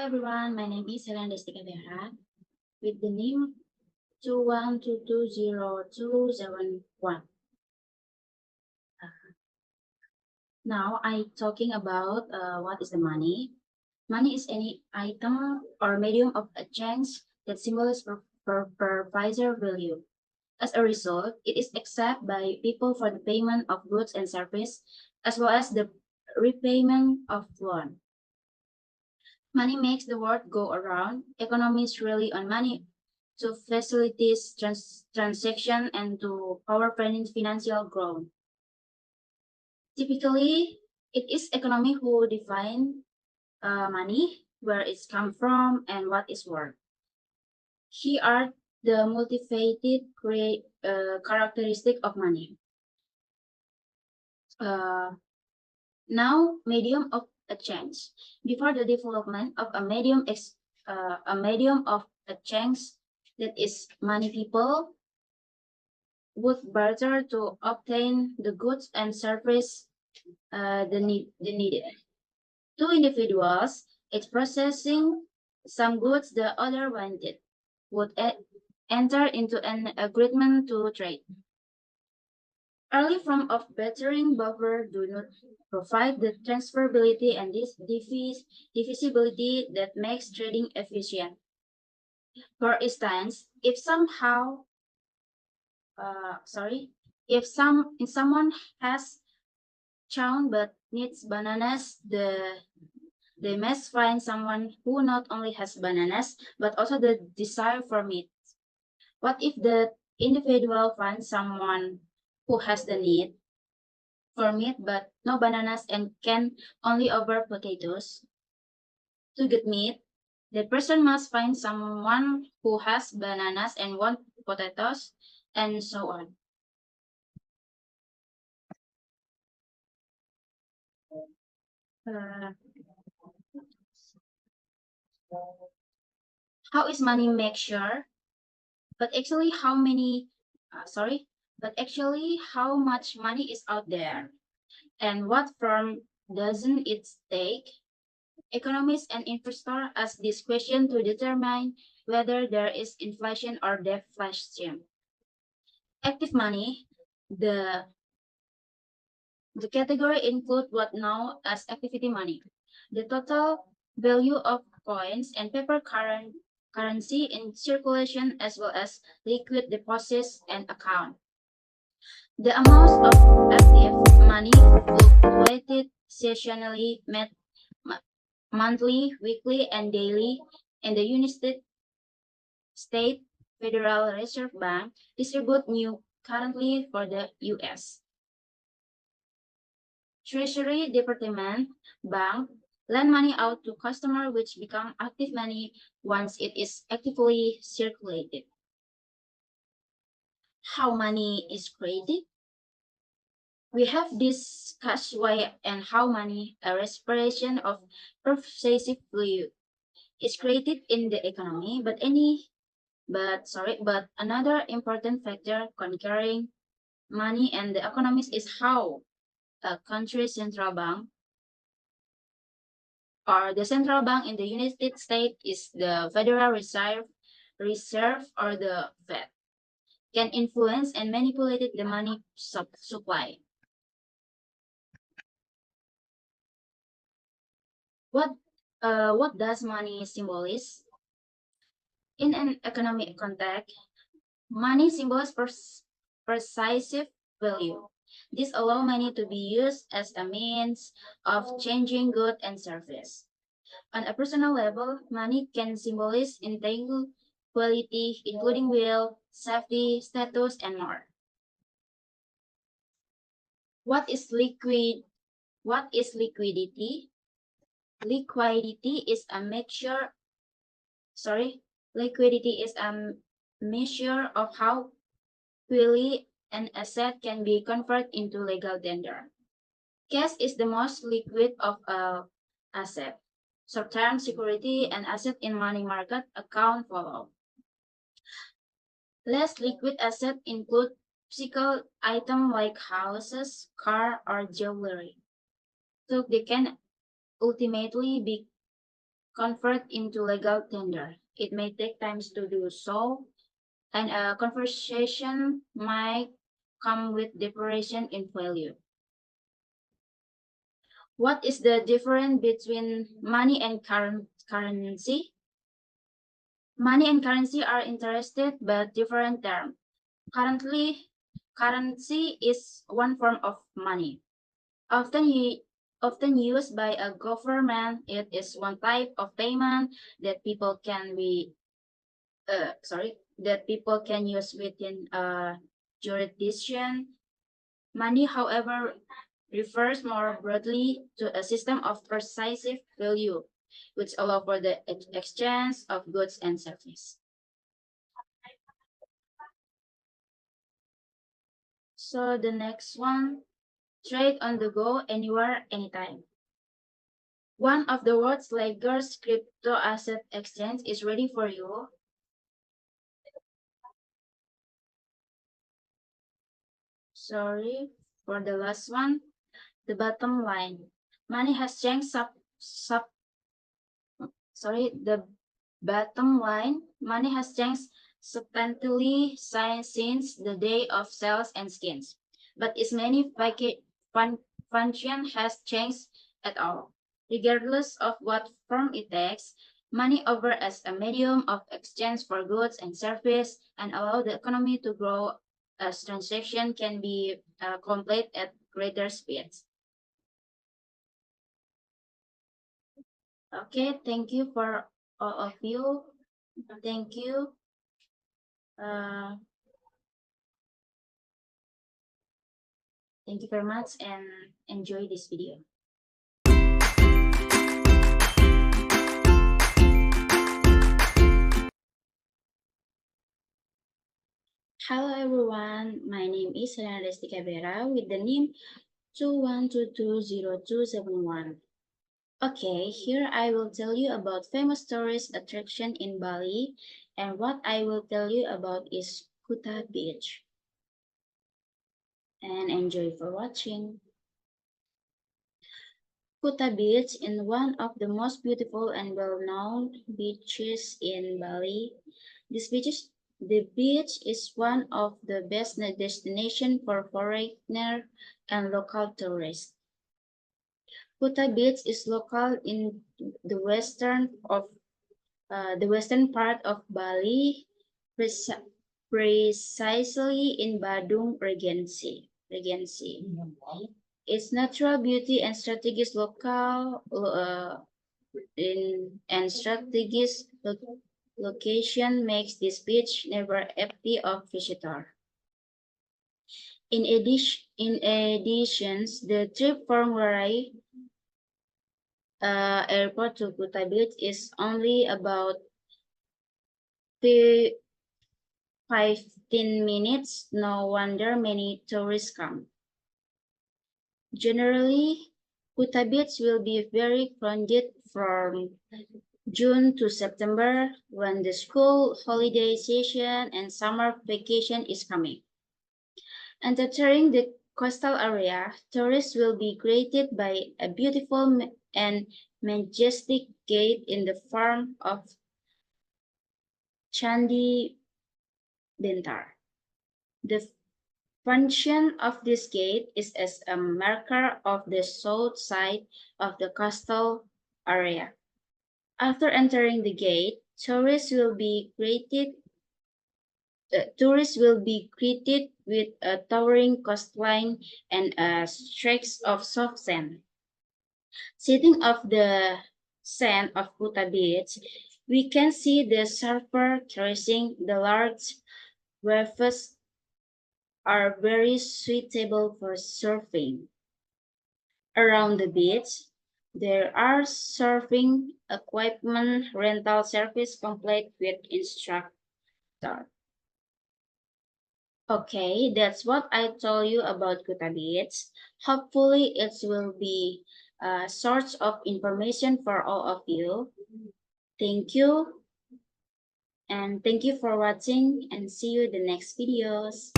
everyone, my name is Helen Destika Behra with the name 212202271. Now I talking about what is the money. Money is any item or medium of exchange that symbolizes purchaser value. As a result, it is accepted by people for the payment of goods and service as well as the repayment of loan. Money makes the world go around. Economies rely on money to facilitate transaction and to power financial growth. Typically, it is economy who define money, where it's come from, and what is worth. Here are the multifaceted characteristic of money. Now, medium of exchange. Before the development of a medium of exchange, that is money, people would barter to obtain the goods and service they needed. Two individuals, each processing some goods the other wanted, would enter into an agreement to trade. Early form of bartering buffer do not provide the transferability and this divisibility that makes trading efficient. For instance, if someone has chow but needs bananas, they must find someone who not only has bananas but also the desire for meat. What if the individual finds someone who has the need for meat but no bananas and can only offer potatoes? To get meat, the person must find someone who has bananas and want potatoes, and so on. Uh, how is money make sure? But actually, how much money is out there, and what form doesn't it take? Economists and investors ask this question to determine whether there is inflation or deflation. Active money, the category include what known as activity money, the total value of coins and paper currency in circulation as well as liquid deposits and account. The amount of active money fluctuated seasonally, monthly, weekly, and daily, and the United States Federal Reserve Bank distribute new currently for the U.S. Treasury Department Bank lend money out to customer which become active money once it is actively circulated. How money is created? We have discussed why and how money, a respiration of pervasive fluid, is created in the economy, but another important factor concurring money and the economics is how a country's central bank or the central bank in the United States is the Federal Reserve or the Fed can influence and manipulate the money supply. What does money symbolize? In an economic context, money symbolizes pervasive value. This allows money to be used as a means of changing goods and service. On a personal level, money can symbolize intangible quality, including wealth, safety, status, and more. What is liquidity? Liquidity is a measure. Liquidity is a measure of how quickly an asset can be converted into legal tender. Cash is the most liquid of all asset. Short-term security and asset in money market account follow. Less liquid assets include physical items like houses, car, or jewelry. So they can ultimately be convert into legal tender. It may take time to do so, and a conversation might come with depreciation in value. What is the difference between money and currency? Money and currency are interested but different terms. Currently, currency is one form of money. Often used by a government, it is one type of payment that people can use within a jurisdiction. Money, however, refers more broadly to a system of perceived value, which allow for the exchange of goods and services. So the next one, trade on the go, anywhere, anytime. One of the world's largest crypto asset exchange is ready for you. Sorry for the last one. The bottom line. Money has changed the bottom line. Money has changed substantially since the day of cells and skins, but its many function has changed at all. Regardless of what form it takes, money over as a medium of exchange for goods and service and allow the economy to grow as transaction can be complete at greater speeds. Okay, thank you for all of you. Thank you. Thank you very much and enjoy this video. Hello everyone, my name is Helena Desti Cabera with the name 21220271. Okay, here I will tell you about famous tourist attraction in Bali, and what I will tell you about is Kuta Beach. And enjoy for watching. Kuta Beach is one of the most beautiful and well-known beaches in Bali. The beach is one of the best destinations for foreigner and local tourists. Kuta Beach is located in the western part of Bali, precisely in Badung Regency. Its natural beauty and strategic location makes this beach never empty of visitors. In addition, the trip from Warai airport to Kuta Beach is only about 15 minutes. No wonder many tourists come. Generally, Kuta Beach will be very crowded from June to September when the school holiday season and summer vacation is coming. Entering the coastal area, tourists will be greeted by a beautiful and majestic gate in the form of Candi Bentar. The function of this gate is as a marker of the south side of the coastal area. After entering the gate, tourists will be greeted with a towering coastline and a stretch of soft sand. Sitting off the sand of Kuta Beach, we can see the surfer crossing the large waves are very suitable for surfing. Around the beach, there are surfing equipment rental service complete with instructor. Okay, that's what I told you about Kuta Beach. Hopefully, it will be a source of information for all of you. Thank you. And thank you for watching and see you in the next videos.